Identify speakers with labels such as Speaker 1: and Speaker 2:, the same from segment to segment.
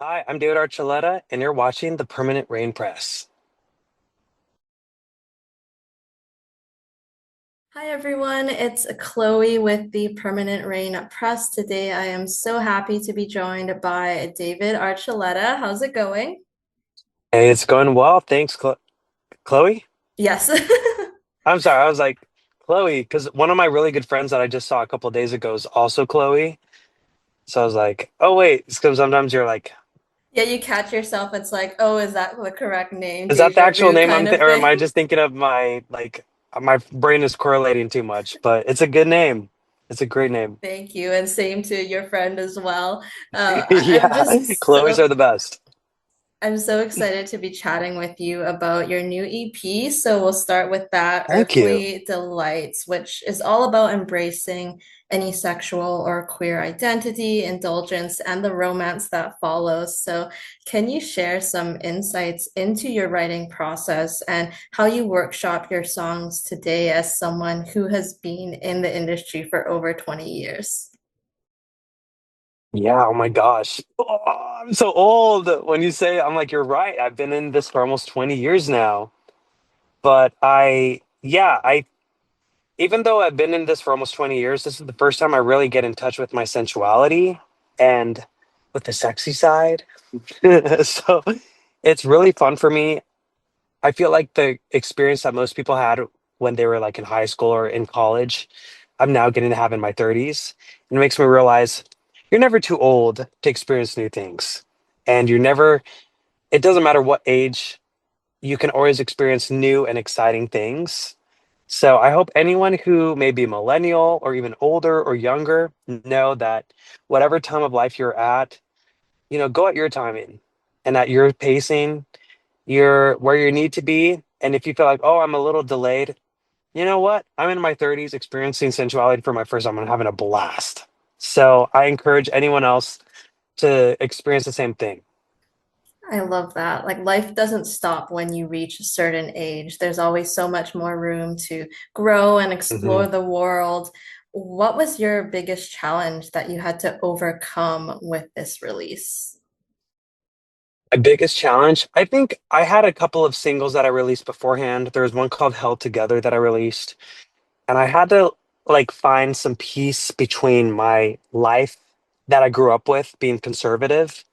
Speaker 1: Hi, I'm David Archuleta, and you're watching the Permanent Rain Press.
Speaker 2: Hi everyone, it's Chloe with the Permanent Rain Press. Today I am so happy to be joined by David Archuleta. How's it going?
Speaker 1: Hey, it's going well. Thanks, Chloe.
Speaker 2: Yes.
Speaker 1: I'm sorry, I was like, Chloe, because one of my really good friends that I just saw a couple days ago is also Chloe. So I was like, oh, wait, it's because sometimes you're like,
Speaker 2: Yeah, you catch yourself. It's like, oh, is that the correct name?
Speaker 1: is that the
Speaker 2: Deja
Speaker 1: actual
Speaker 2: vu
Speaker 1: name
Speaker 2: kind of
Speaker 1: or am I
Speaker 2: thing.
Speaker 1: just thinking of my brain is correlating too much, but it's a good name. It's a great name.
Speaker 2: Thank you, and same to your friend as well. I'm
Speaker 1: Yeah,
Speaker 2: just
Speaker 1: Chloe's
Speaker 2: so
Speaker 1: are the best.
Speaker 2: I'm so excited to be chatting with you about your new EP. So we'll start with that
Speaker 1: Thank you.
Speaker 2: Earthly Delights, which is all about embracing any sexual or queer identity, indulgence, and the romance that follows. So can you share some insights into your writing process and how you workshop your songs today as someone who has been in the industry for over 20 years?
Speaker 1: Yeah, oh my gosh. Oh, I'm so old. When you say, I'm like, you're right. I've been in this for almost 20 years now. But even though I've been in this for almost 20 years, this is the first time I really get in touch with my sensuality and with the sexy side. So it's really fun for me. I feel like the experience that most people had when they were like in high school or in college, I'm now getting to have in my 30s. And it makes me realize you're never too old to experience new things. And it doesn't matter what age, you can always experience new and exciting things. So I hope anyone who may be millennial or even older or younger know that whatever time of life you're at, go at your timing and at your pacing. You're where you need to be. And if you feel like, oh, I'm a little delayed, you know what? I'm in my 30s experiencing sensuality for my first time and having a blast. So I encourage anyone else to experience the same thing.
Speaker 2: I love that. Like life doesn't stop when you reach a certain age. There's always so much more room to grow and
Speaker 1: Mhm.
Speaker 2: explore the world. What was your biggest challenge that you had to overcome with this release?
Speaker 1: My biggest challenge, I think I had a couple of singles that I released beforehand. There was one called Held Together that I released, and I had to like find some peace between my life that I grew up with, being conservative,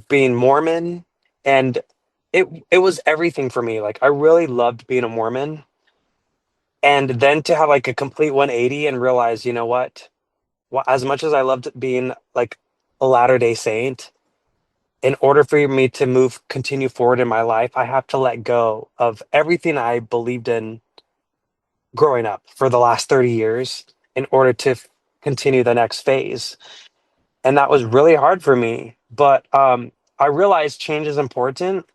Speaker 1: being Mormon, and it was everything for me. Like I really loved being a Mormon, and then to have like a complete 180 and realize, you know what? Well, as much as I loved being like a Latter-day Saint, in order for me to continue forward in my life, I have to let go of everything I believed in growing up for the last 30 years in order to continue the next phase. And that was really hard for me. But I realized change is important.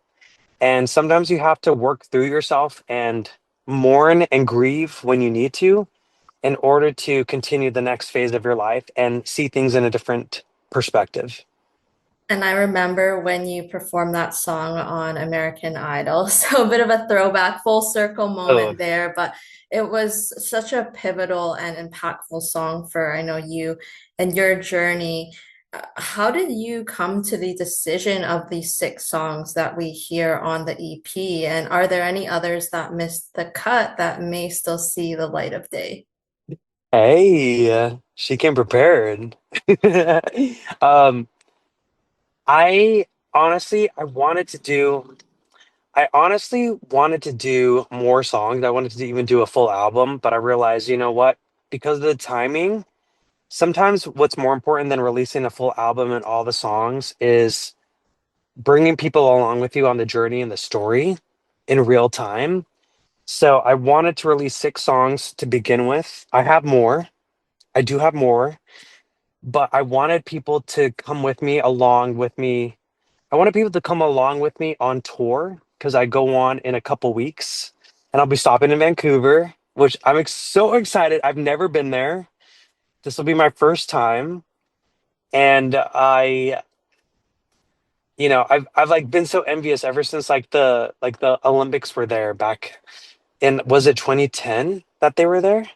Speaker 1: And sometimes you have to work through yourself and mourn and grieve when you need to in order to continue the next phase of your life and see things in a different perspective.
Speaker 2: And I remember when you performed that song on American Idol. So a bit of a throwback, full circle
Speaker 1: Oh,
Speaker 2: moment there, but it was such a pivotal and impactful song for I know you and your journey. How did you come to the decision of these six songs that we hear on the EP? And are there any others that missed the cut that may still see the light of day?
Speaker 1: hey, she came prepared. um, I I honestly wanted to do more songs. I wanted to even do a full album, but I realized, you know what? Because of the timing, sometimes what's more important than releasing a full album and all the songs is bringing people along with you on the journey and the story in real time. So I wanted to release six songs to begin with. I have more. I do have more, but I wanted people to come with me, along with me. I wanted people to come along with me on tour because I go on in a couple weeks and I'll be stopping in Vancouver, which so excited. I've never been there. This will be my first time. And I've like been so envious ever since like the Olympics were there back in, was it 2010 that they were there?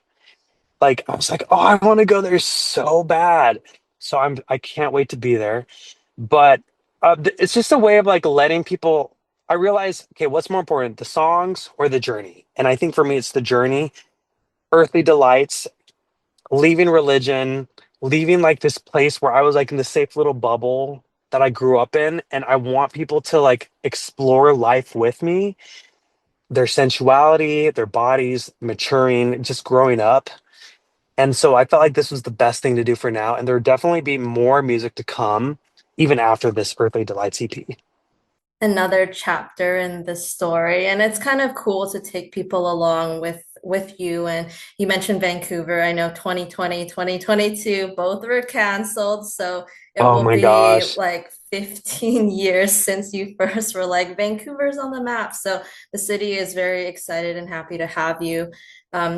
Speaker 1: Like I was like, oh, I want to go there so bad. So I can't wait to be there. But It's just a way of like letting people. I realize, okay, what's more important, the songs or the journey? And I think for me, it's the journey, earthly delights, leaving religion, leaving like this place where I was like in the safe little bubble that I grew up in. And I want people to like explore life with me, their sensuality, their bodies maturing, just growing up. And so I felt like this was the best thing to do for now. And there would definitely be more music to come even after this Earthly Delights EP.
Speaker 2: Another chapter in the story, and it's kind of cool to take people along with you. And you mentioned Vancouver. I know 2020, 2022 both were canceled, so it
Speaker 1: Oh
Speaker 2: will
Speaker 1: my
Speaker 2: be
Speaker 1: gosh.
Speaker 2: like 15 years since you first were like Vancouver's on the map. So the city is very excited and happy to have you.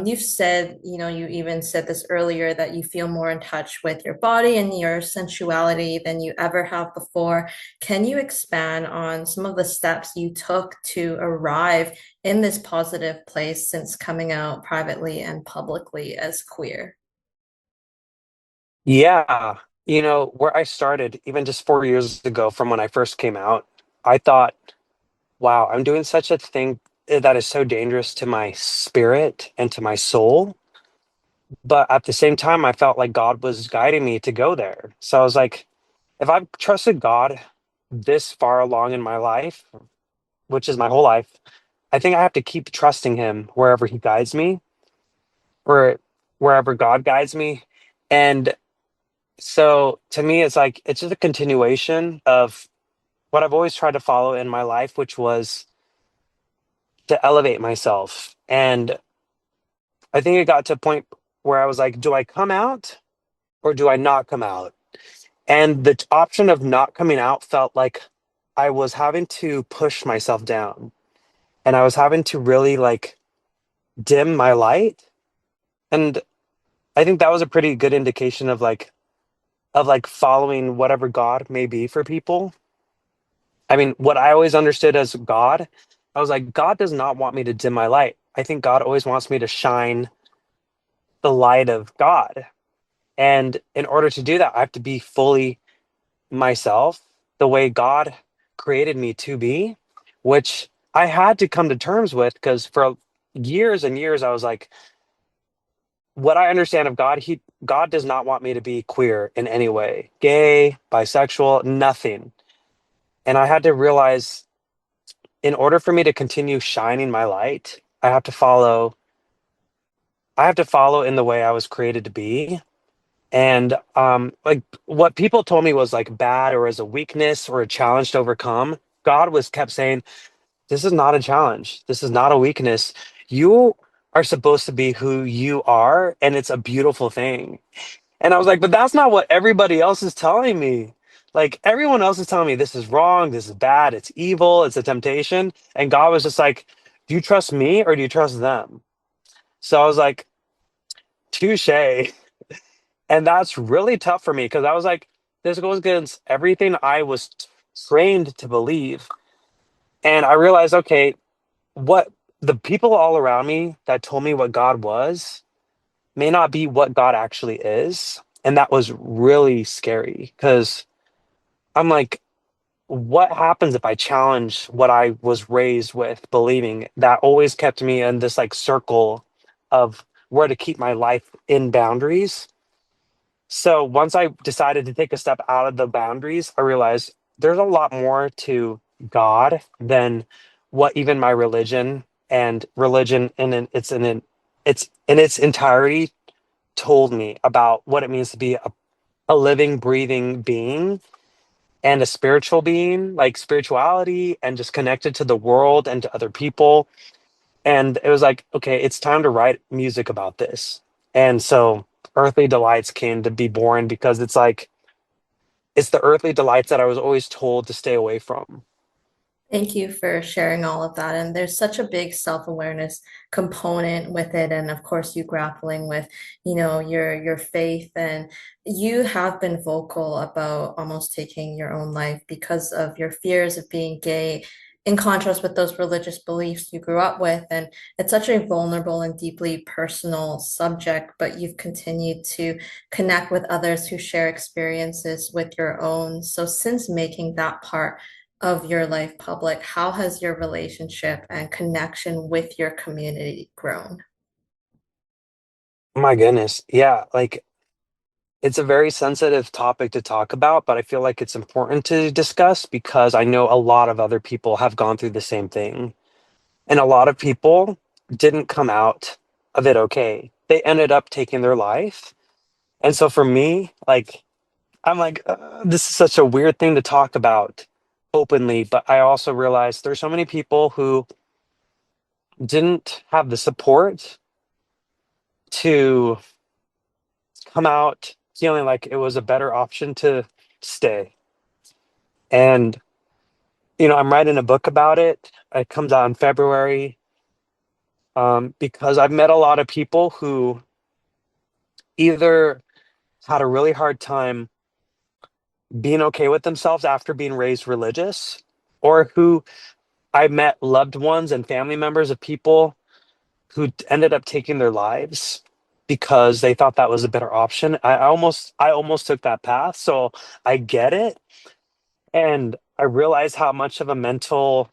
Speaker 2: You've said, you even said this earlier, that you feel more in touch with your body and your sensuality than you ever have before. Can you expand on some of the steps you took to arrive in this positive place since coming out privately and publicly as queer?
Speaker 1: Yeah. Where I started, even just 4 years ago from when I first came out, I thought, wow, I'm doing such a thing that is so dangerous to my spirit and to my soul. But at the same time, I felt like God was guiding me to go there. So I was like, if I've trusted God this far along in my life, which is my whole life, I think I have to keep trusting him wherever he guides me or wherever God guides me. And so to me, it's like, it's just a continuation of what I've always tried to follow in my life, which was to elevate myself. And I think it got to a point where I was like, do I come out or do I not come out? And the option of not coming out felt like I was having to push myself down and I was having to really like dim my light. And I think that was a pretty good indication of like following whatever God may be for people. I mean, what I always understood as God, I was like, God does not want me to dim my light. I think God always wants me to shine the light of God. And in order to do that, I have to be fully myself, the way God created me to be, which I had to come to terms with because for years and years, I was like, what I understand of God, God does not want me to be queer in any way, gay, bisexual, nothing. And I had to realize in order for me to continue shining my light, I have to follow in the way I was created to be. And like what people told me was like bad or as a weakness or a challenge to overcome, God was kept saying, this is not a challenge. This is not a weakness. You are supposed to be who you are, and it's a beautiful thing. And I was like, but that's not what everybody else is telling me. Like everyone else is telling me this is wrong, this is bad, it's evil, it's a temptation. And God was just like, do you trust me or do you trust them? So I was like, touche. And that's really tough for me because I was like, this goes against everything I was trained to believe. And I realized, okay, what the people all around me that told me what God was may not be what God actually is. And that was really scary because I'm like, what happens if I challenge what I was raised with believing that always kept me in this like circle of where to keep my life in boundaries? So once I decided to take a step out of the boundaries, I realized there's a lot more to God than what even my religion and religion it's in its entirety told me about what it means to be a living, breathing being and a spiritual being, like spirituality and just connected to the world and to other people. And it was like, okay, it's time to write music about this. And so Earthly Delights came to be born because it's like, it's the earthly delights that I was always told to stay away from.
Speaker 2: Thank you for sharing all of that. And there's such a big self-awareness component with it. And of course, you grappling with, your faith. And you have been vocal about almost taking your own life because of your fears of being gay in contrast with those religious beliefs you grew up with. And it's such a vulnerable and deeply personal subject, but you've continued to connect with others who share experiences with your own. So, since making that part of your life public, how has your relationship and connection with your community grown?
Speaker 1: My goodness. Yeah, like it's a very sensitive topic to talk about, but I feel like it's important to discuss because I know a lot of other people have gone through the same thing. And a lot of people didn't come out of it okay. They ended up taking their life. And so for me, like, I'm like, this is such a weird thing to talk about openly. But I also realized there's so many people who didn't have the support to come out feeling like it was a better option to stay. And, I'm writing a book about it. It comes out in February, because I've met a lot of people who either had a really hard time being okay with themselves after being raised religious, or who I met loved ones and family members of people who ended up taking their lives because they thought that was a better option. I almost took that path, so I get it, and I realize how much of a mental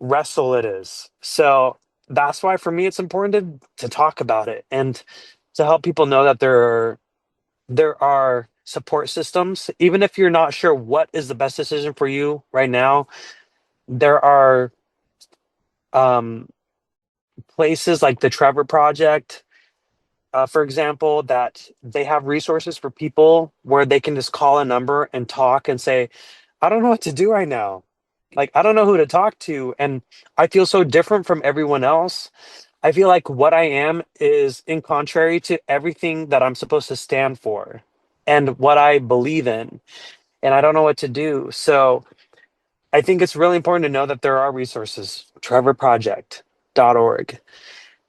Speaker 1: wrestle it is. So that's why for me it's important to talk about it and to help people know that there are support systems. Even if you're not sure what is the best decision for you right now, there are um, places like the Trevor Project, for example, that they have resources for people where they can just call a number and talk and say, I don't know what to do right now. Like, I don't know who to talk to. And I feel so different from everyone else. I feel like what I am is in contrary to everything that I'm supposed to stand for and what I believe in. And I don't know what to do. So I think it's really important to know that there are resources, trevorproject.org,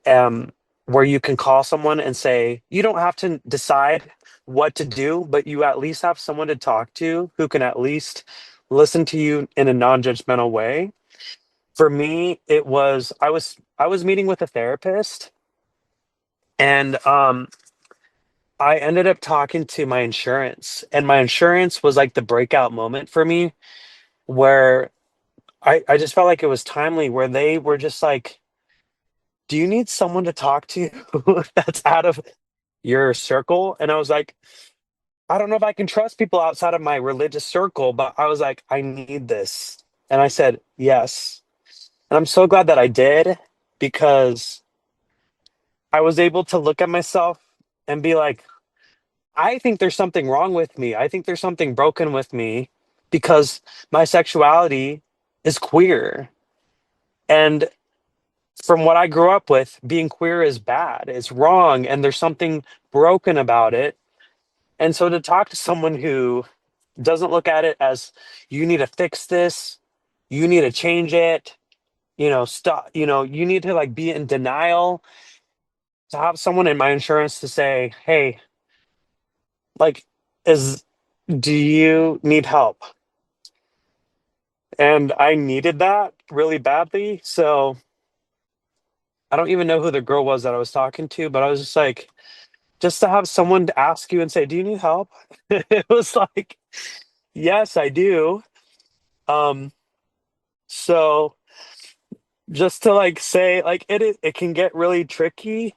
Speaker 1: um, where you can call someone and say, you don't have to decide what to do, but you at least have someone to talk to who can at least listen to you in a non-judgmental way. For me, I was meeting with a therapist, and I ended up talking to my insurance, and my insurance was like the breakout moment for me where I just felt like it was timely, where they were just like, do you need someone to talk to that's out of your circle? And I was like, I don't know if I can trust people outside of my religious circle, but I was like, I need this. And I said, yes. And I'm so glad that I did, because I was able to look at myself and be like, I think there's something wrong with me. I think there's something broken with me because my sexuality is queer. And from what I grew up with, being queer is bad, it's wrong, and there's something broken about it. And so to talk to someone who doesn't look at it as, you need to fix this, you need to change it, stop, you need to like be in denial, to have someone in my insurance to say, hey, like, is do you need help? And I needed that really badly. So I don't even know who the girl was that I was talking to, but I was just like, just to have someone to ask you and say, do you need help? It was like, yes, I do. Um, so just to like say, like, it can get really tricky.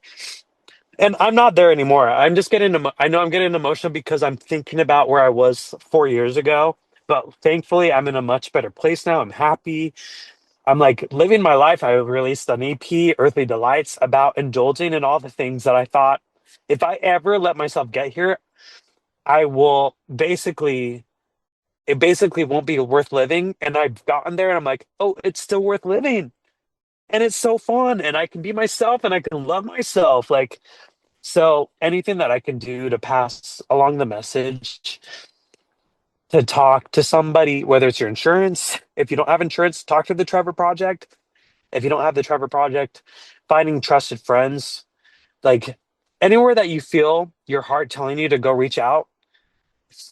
Speaker 1: And I'm not there anymore. I'm just I know I'm getting emotional because I'm thinking about where I was 4 years ago. But thankfully, I'm in a much better place now. I'm happy. I'm like living my life. I released an EP, Earthly Delights, about indulging in all the things that I thought, if I ever let myself get here, I will basically, it basically won't be worth living. And I've gotten there and I'm like, oh, it's still worth living. And it's so fun. And I can be myself and I can love myself. Like, so anything that I can do to pass along the message, to talk to somebody, whether it's your insurance, if you don't have insurance, talk to the Trevor Project. If you don't have the Trevor Project, finding trusted friends, like anywhere that you feel your heart telling you to go reach out,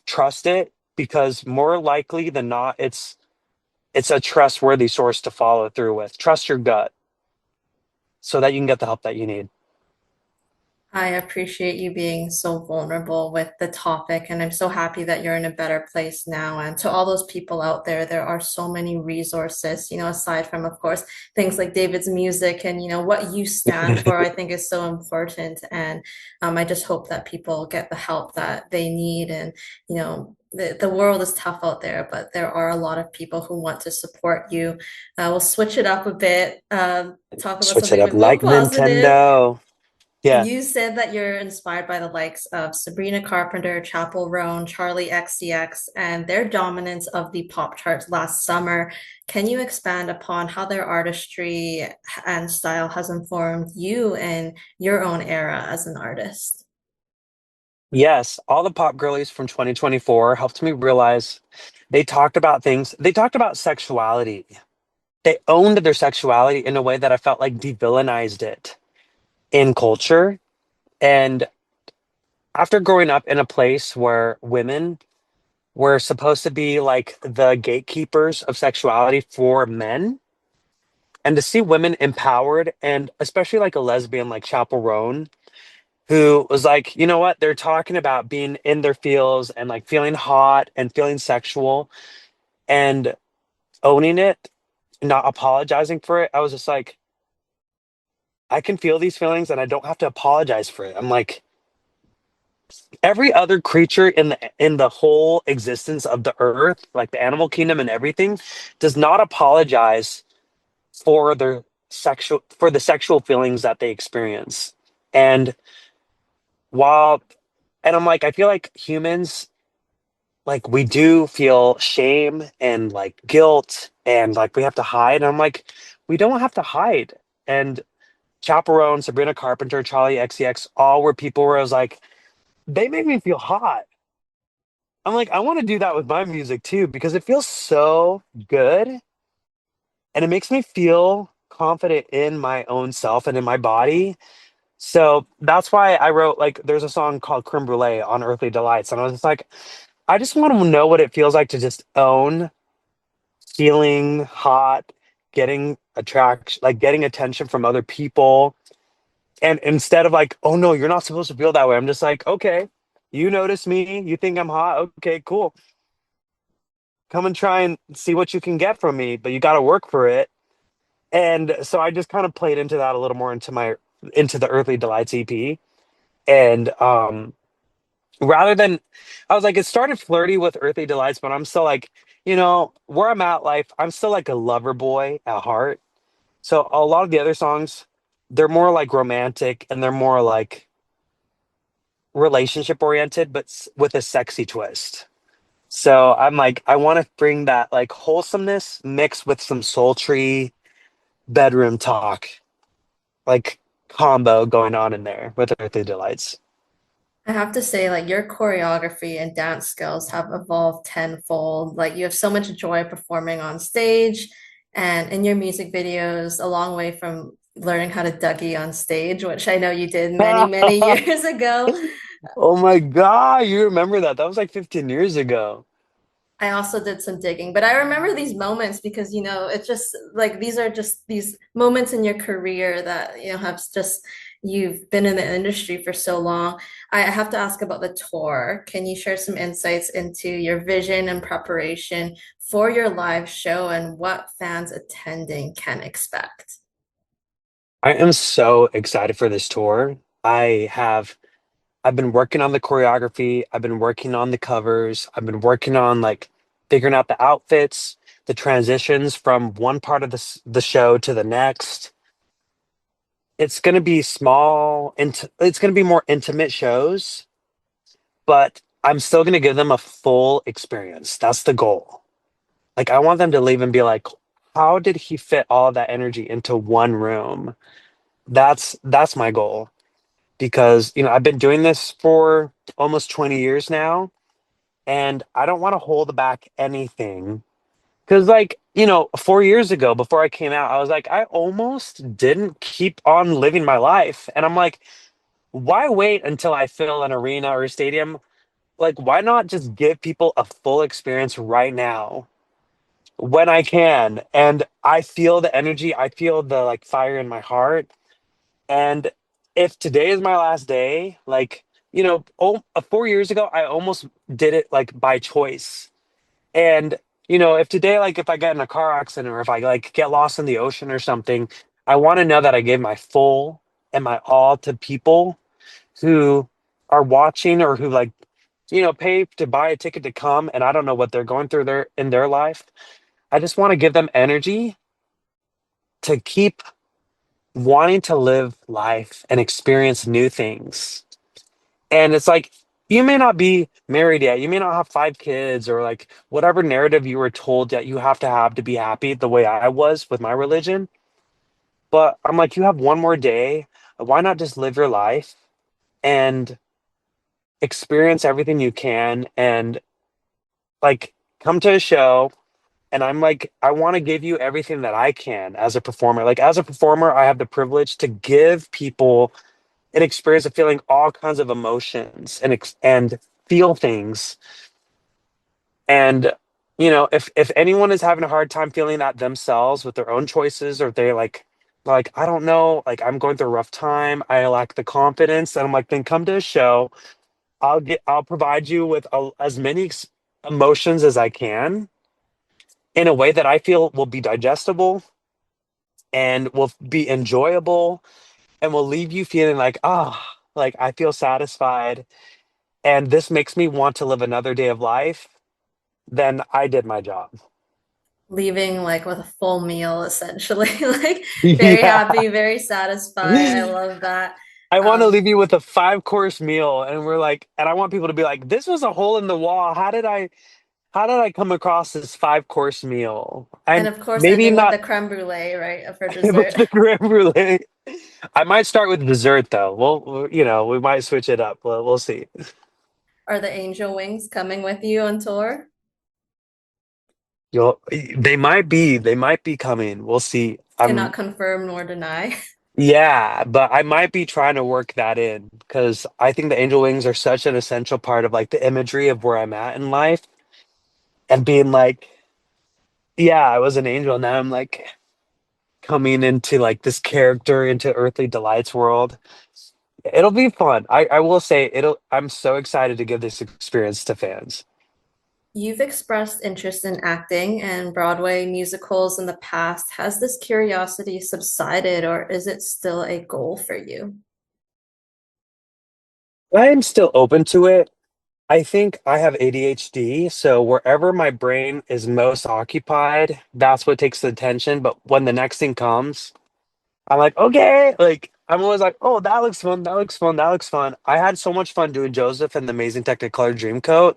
Speaker 1: trust it, because more likely than not, it's a trustworthy source to follow through with. Trust your gut so that you can get the help that you need.
Speaker 2: I appreciate you being so vulnerable with the topic, and I'm so happy that you're in a better place now. And to all those people out there, there are so many resources, aside from, of course, things like David's music and, what you stand for, I think is so important. And I just hope that people get the help that they need. And, the world is tough out there, but there are a lot of people who want to support you. We'll switch it up a bit, talk about
Speaker 1: Switch it
Speaker 2: something a
Speaker 1: up
Speaker 2: bit more
Speaker 1: like
Speaker 2: positive.
Speaker 1: Nintendo. Yeah.
Speaker 2: You said that you're inspired by the likes of Sabrina Carpenter, Chappell Roan, Charli XCX, and their dominance of the pop charts last summer. Can you expand upon how their artistry and style has informed you and your own era as an artist?
Speaker 1: Yes, all the pop girlies from 2024 helped me realize they talked about sexuality. They owned their sexuality in a way that I felt like devillainized it in culture. And after growing up in a place where women were supposed to be like the gatekeepers of sexuality for men, and to see women empowered, and especially like a lesbian like Chappell Roan, who was like, you know what, they're talking about being in their feels and like feeling hot and feeling sexual and owning it, not apologizing for it. I was just like, I can feel these feelings and I don't have to apologize for it. I'm like, every other creature in the whole existence of the earth, like the animal kingdom and everything, does not apologize for their for the sexual feelings that they experience. And while and I'm like, I feel like humans, like we do feel shame and like guilt and like we have to hide. And I'm like, we don't have to hide. And Chaperone, Sabrina Carpenter, Charlie XCX, all were people where I was like, they make me feel hot. I'm like, I want to do that with my music too because it feels so good and it makes me feel confident in my own self and in my body. So that's why I wrote like there's a song called Creme Brulee on Earthly Delights. And I was just like, I just want to know what it feels like to just own feeling hot, getting attraction, like getting attention from other people. And instead of like, oh no, you're not supposed to feel that way. I'm just like, okay, you notice me, you think I'm hot. Okay, cool. Come and try and see what you can get from me, but you got to work for it. And so I just kind of played into that a little more into the Earthly Delights EP. And rather than I was like, it started flirty with Earthly Delights, but I'm still like, where I'm at life, I'm still like a lover boy at heart. So a lot of the other songs, they're more like romantic and they're more like relationship oriented, but with a sexy twist. So I'm like, I want to bring that like wholesomeness mixed with some sultry bedroom talk, like combo going on in there with Earthly Delights.
Speaker 2: I have to say, like, your choreography and dance skills have evolved tenfold. Like, you have so much joy performing on stage and in your music videos, a long way from learning how to Dougie on stage, which I know you did many, many years ago.
Speaker 1: Oh my God, you remember that? That was like 15 years ago.
Speaker 2: I also did some digging, but I remember these moments because, it's just like these are just these moments in your career that, have just you've been in the industry for so long. I have to ask about the tour. Can you share some insights into your vision and preparation for your live show and what fans attending can expect?
Speaker 1: I am so excited for this tour. I've been working on the choreography, I've been working on the covers, I've been working on like figuring out the outfits, the transitions from one part of the show to the next. It's going to be it's going to be more intimate shows, but I'm still going to give them a full experience. That's the goal. Like I want them to leave and be like, how did he fit all that energy into one room? That's my goal because, I've been doing this for almost 20 years now and I don't want to hold back anything. Because, like, 4 years ago, before I came out, I was like, I almost didn't keep on living my life. And I'm like, why wait until I fill an arena or a stadium? Like, why not just give people a full experience right now? when I can. And I feel the energy, I feel the like fire in my heart. And if today is my last day, like, 4 years ago, I almost did it like by choice. And, if today, like, if I get in a car accident or if I like get lost in the ocean or something, I want to know that I gave my full and my all to people who are watching or who like, pay to buy a ticket to come. And I don't know what they're going through in their life. I just want to give them energy to keep wanting to live life and experience new things. And it's like, you may not be married yet. You may not have 5 kids or like whatever narrative you were told that you have to be happy the way I was with my religion. But I'm like, you have one more day. Why not just live your life and experience everything you can and like come to a show? And I'm like, I want to give you everything that I can as a performer. Like, as a performer, I have the privilege to give people an experience of feeling all kinds of emotions and feel things. And if anyone is having a hard time feeling that themselves with their own choices, or they like I don't know, like I'm going through a rough time, I lack the confidence, and I'm like, then come to a show. I'll provide you with as many emotions as I can in a way that I feel will be digestible and will be enjoyable and will leave you feeling like, like I feel satisfied and this makes me want to live another day of life, then I did my job.
Speaker 2: Leaving like with a full meal essentially, like very
Speaker 1: Yeah.
Speaker 2: happy, very satisfied. I love that.
Speaker 1: I want to
Speaker 2: Um,
Speaker 1: leave you with a 5 course meal and we're like, and I want people to be like, this was a hole in the wall. How did I come across this 5 course meal?
Speaker 2: and
Speaker 1: And
Speaker 2: of course
Speaker 1: maybe
Speaker 2: ending with
Speaker 1: not
Speaker 2: the creme brulee, right, for
Speaker 1: with
Speaker 2: dessert.
Speaker 1: the creme brulee. I might start with dessert though. We might switch it up. We'll see.
Speaker 2: Are the angel wings coming with you on tour?
Speaker 1: You'll they might be coming. We'll see.
Speaker 2: Cannot confirm nor deny.
Speaker 1: Yeah, but I might be trying to work that in because I think the angel wings are such an essential part of like the imagery of where I'm at in life and being like, yeah, I was an angel. Now I'm like coming into like this character into Earthly Delights world. It'll be fun. I will say I'm so excited to give this experience to fans.
Speaker 2: You've expressed interest in acting and Broadway musicals in the past. Has this curiosity subsided or is it still a goal for you?
Speaker 1: I am still open to it. I think I have ADHD, so wherever my brain is most occupied, that's what takes the attention. But when the next thing comes, I'm like, okay, like I'm always like, oh, that looks fun, that looks fun, that looks fun. I had so much fun doing Joseph and the Amazing Technicolor Dreamcoat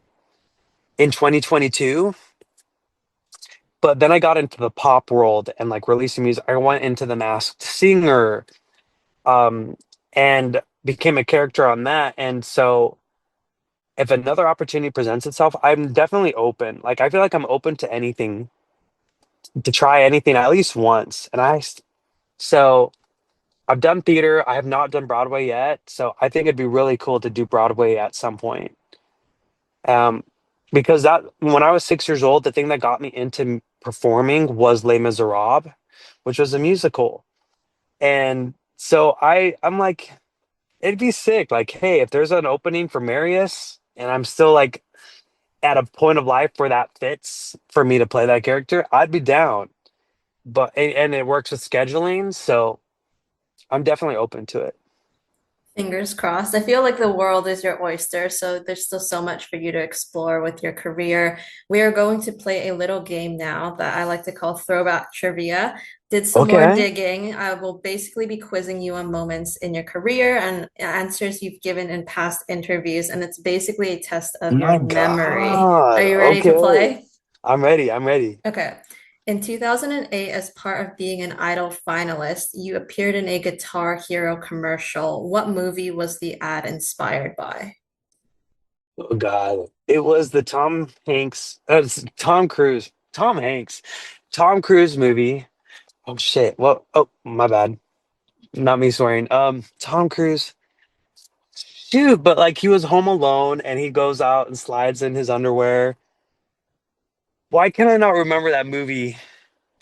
Speaker 1: in 2022, but then I got into the pop world and like releasing music. I went into The Masked Singer, um, and became a character on that. And so if another opportunity presents itself, I'm definitely open. Like I feel like I'm open to anything, to try anything at least once. So I've done theater. I have not done Broadway yet, so I think it'd be really cool to do Broadway at some point. Um, because that when I was 6 years old, the thing that got me into performing was Les Miserables, which was a musical. And so I'm like, it'd be sick. Like, hey, if there's an opening for Marius, and I'm still like at a point of life where that fits for me to play that character, I'd be down. But and it works with scheduling, so I'm definitely open to it.
Speaker 2: Fingers crossed. I feel like the world is your oyster, so there's still so much for you to explore with your career. We are going to play a little game now that I like to call Throwback Trivia. Did some more
Speaker 1: Okay.
Speaker 2: digging. I will basically be quizzing you on moments in your career and answers you've given in past interviews, and it's basically a test of your
Speaker 1: My
Speaker 2: memory. Are
Speaker 1: God.
Speaker 2: you ready to
Speaker 1: Okay.
Speaker 2: play?
Speaker 1: I'm ready. I'm ready.
Speaker 2: Okay. In 2008, as part of being an Idol finalist, you appeared in a Guitar Hero commercial. What movie was the ad inspired by?
Speaker 1: Oh God. It was the Tom Cruise. Tom Hanks. Tom Cruise movie. Oh shit. Well, oh, my bad. Not me swearing. Tom Cruise. Shoot, but like he was home alone and he goes out and slides in his underwear. Why can I not remember that movie?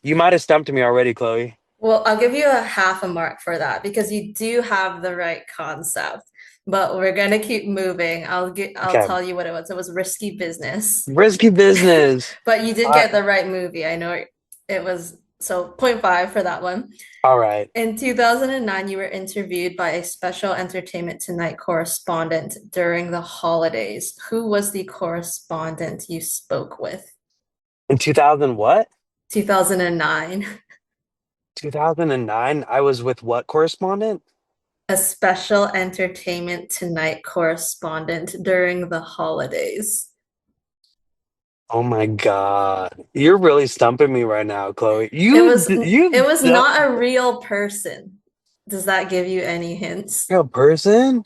Speaker 1: You might have stumped me already, Chloe.
Speaker 2: Well, I'll give you a half a mark for that because you do have the right concept. But we're gonna keep moving. I'll
Speaker 1: Okay.
Speaker 2: tell you what it was. It was Risky Business.
Speaker 1: Risky business.
Speaker 2: But you did
Speaker 1: Uh,
Speaker 2: get the right movie. I know it was so point 0.5 for that one.
Speaker 1: all right.
Speaker 2: In 2009, you were interviewed by a special Entertainment Tonight correspondent during the holidays. Who was the correspondent you spoke with?
Speaker 1: In 2000 what?
Speaker 2: 2009.
Speaker 1: 2009, I was with what correspondent?
Speaker 2: A special Entertainment Tonight correspondent during the holidays.
Speaker 1: Oh my God. You're really stumping me right now, Chloe.
Speaker 2: It was it
Speaker 1: You
Speaker 2: was
Speaker 1: the
Speaker 2: not a real person. Does that give you any hints?
Speaker 1: real person?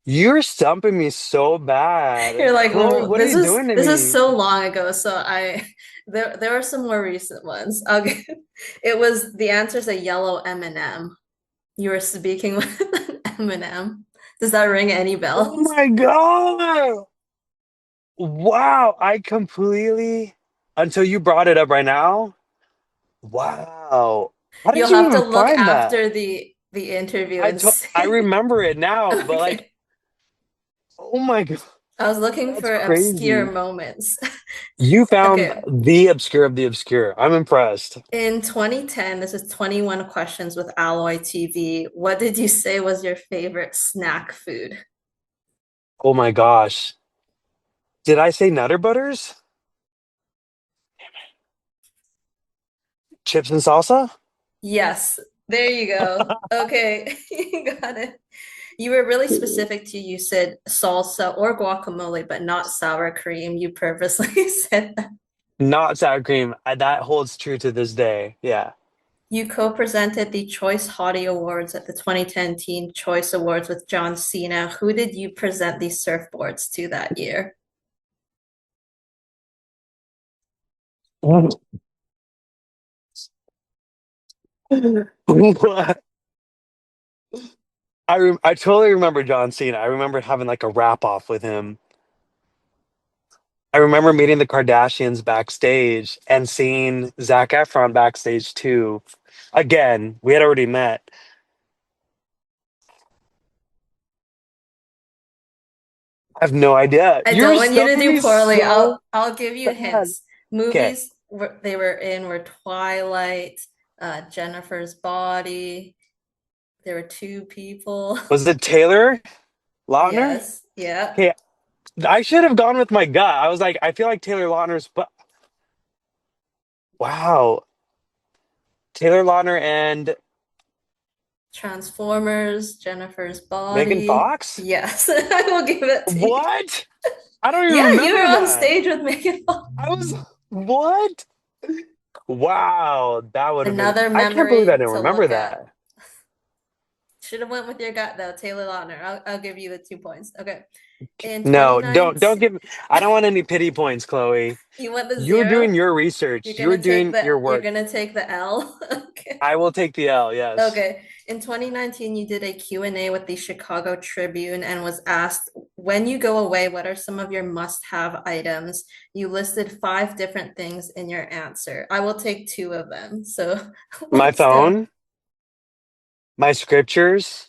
Speaker 1: You're stumping me so
Speaker 2: You're
Speaker 1: bad.
Speaker 2: like,
Speaker 1: Chloe,
Speaker 2: well,
Speaker 1: what are you doing to
Speaker 2: this is
Speaker 1: me?
Speaker 2: so long ago, so I there were some more recent ones. Okay. It was the answer's a yellow M&M. You were speaking with an M&M. Does that ring any
Speaker 1: Oh
Speaker 2: bells?
Speaker 1: my God. Wow. Until you brought it up right now. Wow. How
Speaker 2: You'll
Speaker 1: did you
Speaker 2: have to
Speaker 1: even
Speaker 2: look
Speaker 1: find that?
Speaker 2: after the interview and
Speaker 1: I
Speaker 2: see.
Speaker 1: remember it now, but like,
Speaker 2: Okay.
Speaker 1: oh my God,
Speaker 2: I was looking
Speaker 1: that's
Speaker 2: for obscure
Speaker 1: crazy.
Speaker 2: moments.
Speaker 1: You found
Speaker 2: Okay.
Speaker 1: the obscure of the obscure. I'm impressed.
Speaker 2: In 2010, this is 21 questions with Alloy TV. What did you say was your favorite snack food?
Speaker 1: Oh my gosh. Did I say Nutter Butters? Chips and salsa?
Speaker 2: Yes, there you go. Okay, you got it. You were really specific to you said salsa or guacamole, but not sour cream. You purposely said that.
Speaker 1: Not sour cream. That holds true to this day. Yeah.
Speaker 2: You co-presented the Choice Hottie Awards at the 2010 Teen Choice Awards with John Cena. Who did you present these surfboards to that year?
Speaker 1: What? I totally remember John Cena. I remember having like a rap off with him. I remember meeting the Kardashians backstage and seeing Zac Efron backstage too. Again, we had already met. I have no idea.
Speaker 2: I don't
Speaker 1: You're
Speaker 2: want you to
Speaker 1: stumping
Speaker 2: do
Speaker 1: me
Speaker 2: poorly.
Speaker 1: so
Speaker 2: I'll give you
Speaker 1: bad.
Speaker 2: hints.
Speaker 1: Okay.
Speaker 2: Movies they were in were Twilight, Jennifer's Body. There were two people.
Speaker 1: Was it Taylor Lautner?
Speaker 2: Yes, yeah.
Speaker 1: Okay, I should have gone with my gut. I was like, I feel like Taylor Lautner's, but wow. Taylor Lautner and
Speaker 2: Transformers, Jennifer's
Speaker 1: Megan
Speaker 2: Body.
Speaker 1: Fox?
Speaker 2: Yes, I will give it to you.
Speaker 1: What? I don't even
Speaker 2: Yeah, you were
Speaker 1: remember
Speaker 2: on
Speaker 1: that.
Speaker 2: stage with Megan Fox.
Speaker 1: I was, what? Wow, that would have been,
Speaker 2: Another
Speaker 1: I can't believe I
Speaker 2: memory
Speaker 1: didn't
Speaker 2: to
Speaker 1: remember
Speaker 2: look at.
Speaker 1: that.
Speaker 2: Should have went with your gut though, Taylor Lautner. I'll give you the 2 points. Okay. In
Speaker 1: No,
Speaker 2: 2019,
Speaker 1: don't give me, I don't want any pity points, Chloe.
Speaker 2: you went the
Speaker 1: You're doing
Speaker 2: zero.
Speaker 1: your
Speaker 2: You're
Speaker 1: research. You're
Speaker 2: gonna take
Speaker 1: doing
Speaker 2: the
Speaker 1: your
Speaker 2: you're
Speaker 1: work.
Speaker 2: gonna take the L. Okay.
Speaker 1: I will take the L, yes.
Speaker 2: Okay. In 2019, you did a Q&A with the Chicago Tribune and was asked, when you go away, what are some of your must-have items? You listed 5 different things in your answer. I will take 2 of them. So
Speaker 1: My
Speaker 2: let's go.
Speaker 1: phone, my scriptures.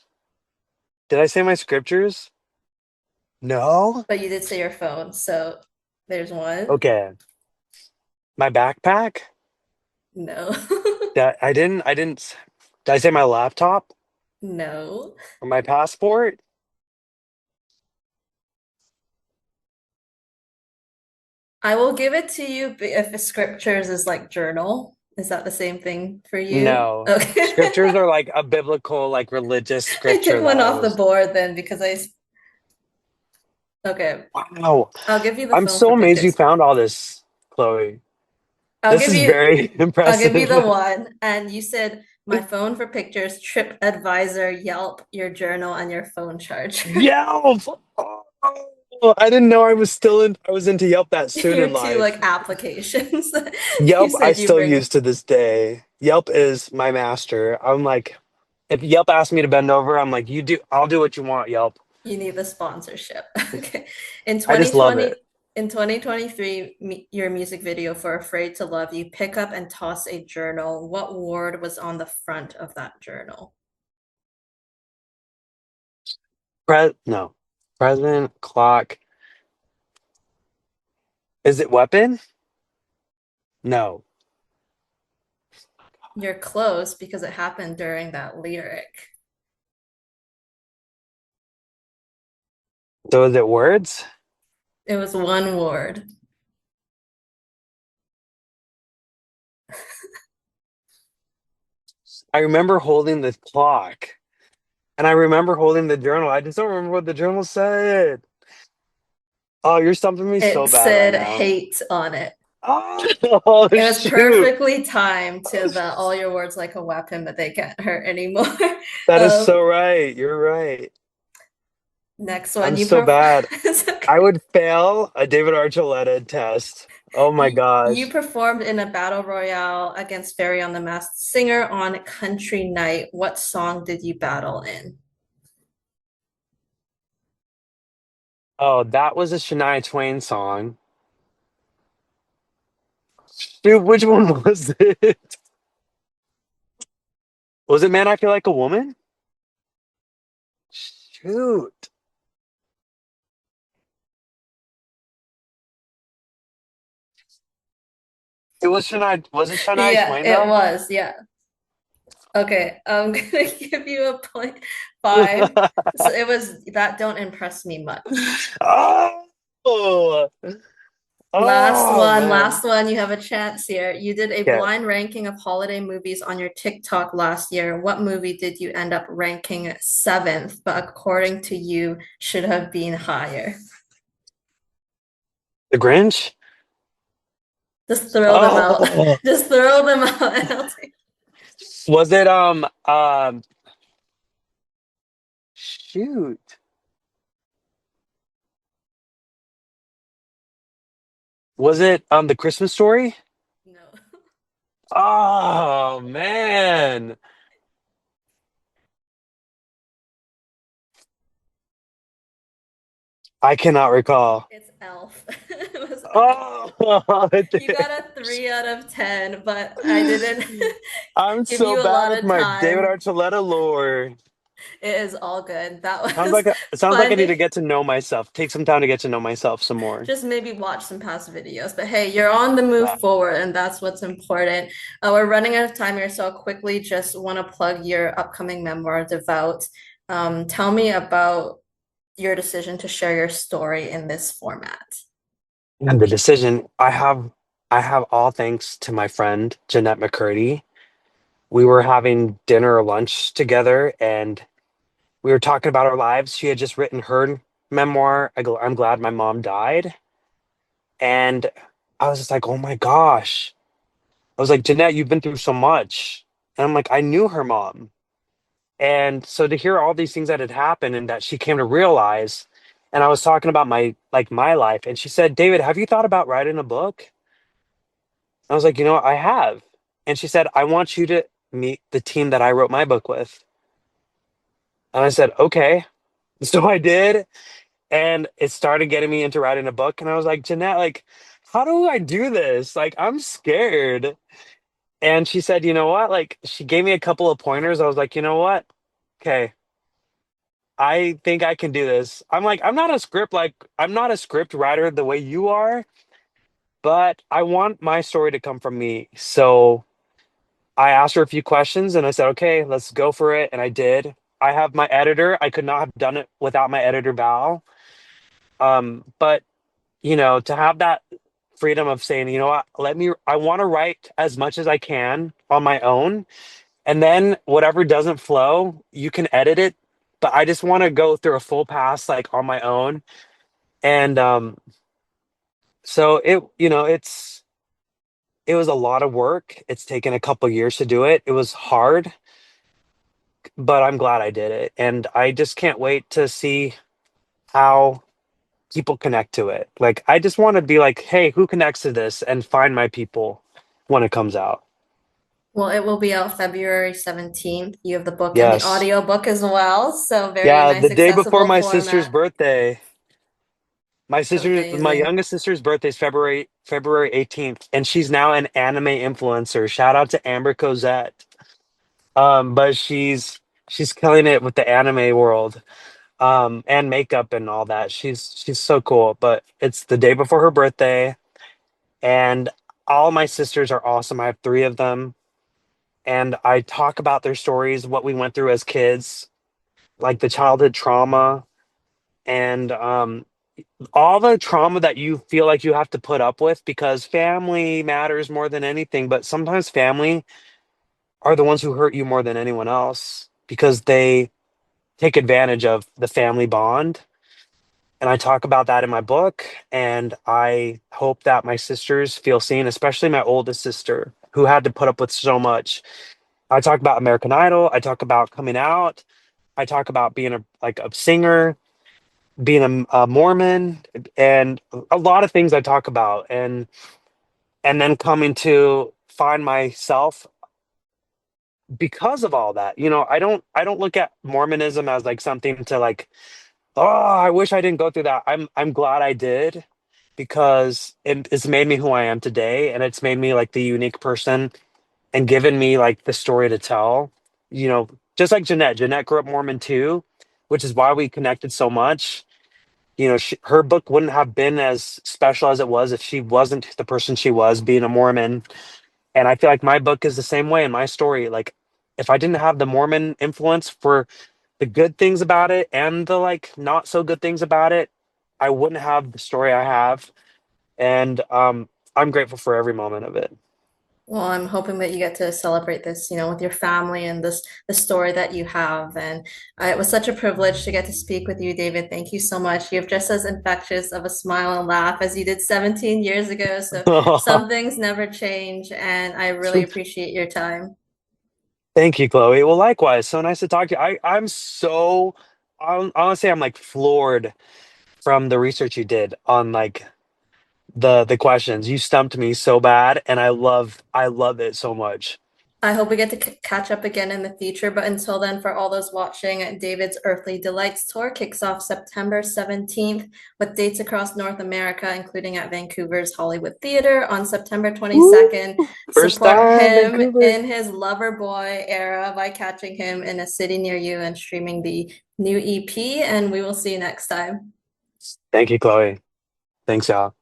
Speaker 1: Did I say my scriptures? No?
Speaker 2: But you did say your phone, so there's one.
Speaker 1: Okay. My backpack?
Speaker 2: No.
Speaker 1: I didn't, did I say my laptop
Speaker 2: No.
Speaker 1: or my passport?
Speaker 2: I will give it to you if the scriptures is like journal. Is that the same thing for you?
Speaker 1: No.
Speaker 2: Okay.
Speaker 1: Scriptures are like a biblical, like religious
Speaker 2: I took
Speaker 1: scripture that
Speaker 2: one
Speaker 1: I
Speaker 2: off the
Speaker 1: was,
Speaker 2: board then because okay.
Speaker 1: wow.
Speaker 2: I'll give you the
Speaker 1: I'm
Speaker 2: phone for
Speaker 1: so amazed you
Speaker 2: pictures.
Speaker 1: found all this, Chloe.
Speaker 2: I'll
Speaker 1: This
Speaker 2: give
Speaker 1: is
Speaker 2: you
Speaker 1: very
Speaker 2: I'll give you
Speaker 1: impressive.
Speaker 2: the one. And you said my phone for pictures, Trip Advisor, Yelp, your journal, and your phone charger.
Speaker 1: Yelp! Oh, I didn't know I was into Yelp that soon
Speaker 2: Your
Speaker 1: in
Speaker 2: two
Speaker 1: life.
Speaker 2: like applications that you
Speaker 1: Yelp, I
Speaker 2: said you
Speaker 1: still
Speaker 2: bring
Speaker 1: use
Speaker 2: up.
Speaker 1: to this day. Yelp is my master. I'm like, if Yelp asks me to bend over, I'm like, I'll do what you want, Yelp.
Speaker 2: You need the sponsorship. Okay. In
Speaker 1: I just love
Speaker 2: 2020,
Speaker 1: it.
Speaker 2: In 2023, your music video for Afraid to Love You, pick up and toss a journal. What word was on the front of that journal?
Speaker 1: No. Present, clock. Is it weapon? No.
Speaker 2: You're close because it happened during that lyric.
Speaker 1: So is it words?
Speaker 2: It was one word.
Speaker 1: I remember holding the clock and I remember holding the journal. I just don't remember what the journal said. Oh, you're stumping me so
Speaker 2: It
Speaker 1: bad right
Speaker 2: said
Speaker 1: now.
Speaker 2: hate on it.
Speaker 1: Oh,
Speaker 2: It was
Speaker 1: shoot.
Speaker 2: perfectly timed to the all your words like a weapon, but they can't hurt anymore.
Speaker 1: That is
Speaker 2: Um,
Speaker 1: so right. You're right.
Speaker 2: next one,
Speaker 1: I'm so bad.
Speaker 2: it's
Speaker 1: I
Speaker 2: okay.
Speaker 1: would fail a David Archuleta test. Oh my
Speaker 2: You
Speaker 1: gosh.
Speaker 2: performed in a battle royale against Barry on the Masked Singer on Country Night. What song did you battle in?
Speaker 1: Oh, that was a Shania Twain song. Dude, which one was it? Was it Man I Feel Like a Woman? Shoot. Was it Shania
Speaker 2: Yeah,
Speaker 1: Twain
Speaker 2: it
Speaker 1: though?
Speaker 2: was. Yeah. Okay, I'm gonna give you a point five. So it was that don't impress me much.
Speaker 1: Oh,
Speaker 2: Last
Speaker 1: man.
Speaker 2: one, you have a chance here. You did a
Speaker 1: Okay.
Speaker 2: blind ranking of holiday movies on your TikTok last year. What movie did you end up ranking seventh, but according to you, should have been higher?
Speaker 1: The Grinch?
Speaker 2: Just throw them out.
Speaker 1: Oh,
Speaker 2: Just throw them out and I'll take.
Speaker 1: was it shoot. Was it the Christmas story?
Speaker 2: No.
Speaker 1: Oh man. I cannot recall.
Speaker 2: It's Elf. It was Elf.
Speaker 1: Oh,
Speaker 2: You got a 3 out of 10, but I didn't
Speaker 1: I'm
Speaker 2: give
Speaker 1: so
Speaker 2: you a
Speaker 1: bad
Speaker 2: lot
Speaker 1: with
Speaker 2: of
Speaker 1: my David
Speaker 2: time.
Speaker 1: Archuleta lore.
Speaker 2: It is all good. That was
Speaker 1: It sounds like I need to
Speaker 2: funny.
Speaker 1: get to know myself. Take some time to get to know myself some more.
Speaker 2: Just maybe watch some past videos. But hey, you're on the move
Speaker 1: Yeah.
Speaker 2: forward, and that's what's important. We're running out of time here, so I'll quickly just want to plug your upcoming memoir, Devout. Tell me about your decision to share your story in this format.
Speaker 1: And the decision I have all thanks to my friend Jennette McCurdy. We were having dinner or lunch together and we were talking about our lives. She had just written her memoir. I'm glad my mom died. And I was just like, oh my gosh. I was like, Jeanette, you've been through so much. And I'm like, I knew her mom. And so to hear all these things that had happened and that she came to realize, and I was talking about my life, and she said, David, have you thought about writing a book? I was like, you know what, I have. And she said, I want you to meet the team that I wrote my book with. And I said, okay. So I did. And it started getting me into writing a book. And I was like, Jeanette, like, how do I do this? Like, I'm scared. And she said, you know what? Like, she gave me a couple of pointers. I was like, you know what? Okay, I think I can do this. I'm like, I'm not a script writer the way you are, but I want my story to come from me. So I asked her a few questions and I said, okay, let's go for it. And I did. I have my editor. I could not have done it without my editor, Val. But to have that freedom of saying, you know what, I want to write as much as I can on my own. And then whatever doesn't flow, you can edit it. But I just want to go through a full pass like on my own. And so it was a lot of work. It's taken a couple years to do it. It was hard, but I'm glad I did it. And I just can't wait to see how people connect to it. Like, I just want to be like, hey, who connects to this and find my people when it comes out.
Speaker 2: Well, it will be out February 17th. You have the book and the
Speaker 1: Yes.
Speaker 2: audio book as well. So very
Speaker 1: Yeah,
Speaker 2: nice,
Speaker 1: the day before
Speaker 2: accessible
Speaker 1: my sister's
Speaker 2: format.
Speaker 1: birthday. My
Speaker 2: Amazing.
Speaker 1: youngest sister's birthday is February 18th, and she's now an anime influencer. Shout out to Amber Cosette. But she's killing it with the anime world, and makeup and all that. She's so cool. But it's the day before her birthday, and all my sisters are awesome. I have three of them, and I talk about their stories, what we went through as kids, like the childhood trauma, and all the trauma that you feel like you have to put up with because family matters more than anything. But sometimes family are the ones who hurt you more than anyone else because they take advantage of the family bond. And I talk about that in my book. And I hope that my sisters feel seen, especially my oldest sister who had to put up with so much. I talk about American Idol. I talk about coming out. I talk about being a singer, being a Mormon, and a lot of things I talk about. And then coming to find myself because of all that. I don't look at Mormonism as like something to like, oh, I wish I didn't go through that. I'm glad I did because it's made me who I am today, and it's made me like the unique person and given me like the story to tell. Just like Jennette. Jennette grew up Mormon too, which is why we connected so much. Her book wouldn't have been as special as it was if she wasn't the person she was, being a Mormon. And I feel like my book is the same way in my story. Like, if I didn't have the Mormon influence for the good things about it and the like not so good things about it, I wouldn't have the story I have. And I'm grateful for every moment of it.
Speaker 2: Well, I'm hoping that you get to celebrate this, with your family and the story that you have. And it was such a privilege to get to speak with you, David. Thank you so much. You have just as infectious of a smile and laugh as you did 17 years ago. So some things never change, and I really appreciate your time.
Speaker 1: Thank you, Chloe. Well, likewise. So nice to talk to you. Honestly, I'm like floored from the research you did on like the questions. You stumped me so bad, and I love it so much.
Speaker 2: I hope we get to catch up again in the future. But until then, for all those watching, David's Earthly Delights tour kicks off September 17th with dates across North America, including at Vancouver's Hollywood Theater on September
Speaker 1: Woo!
Speaker 2: 22nd.
Speaker 1: First
Speaker 2: Support
Speaker 1: time,
Speaker 2: him
Speaker 1: Vancouver.
Speaker 2: in his lover boy era by catching him in a city near you and streaming the new EP. And we will see you next time.
Speaker 1: Thank you, Chloe. Thanks, y'all.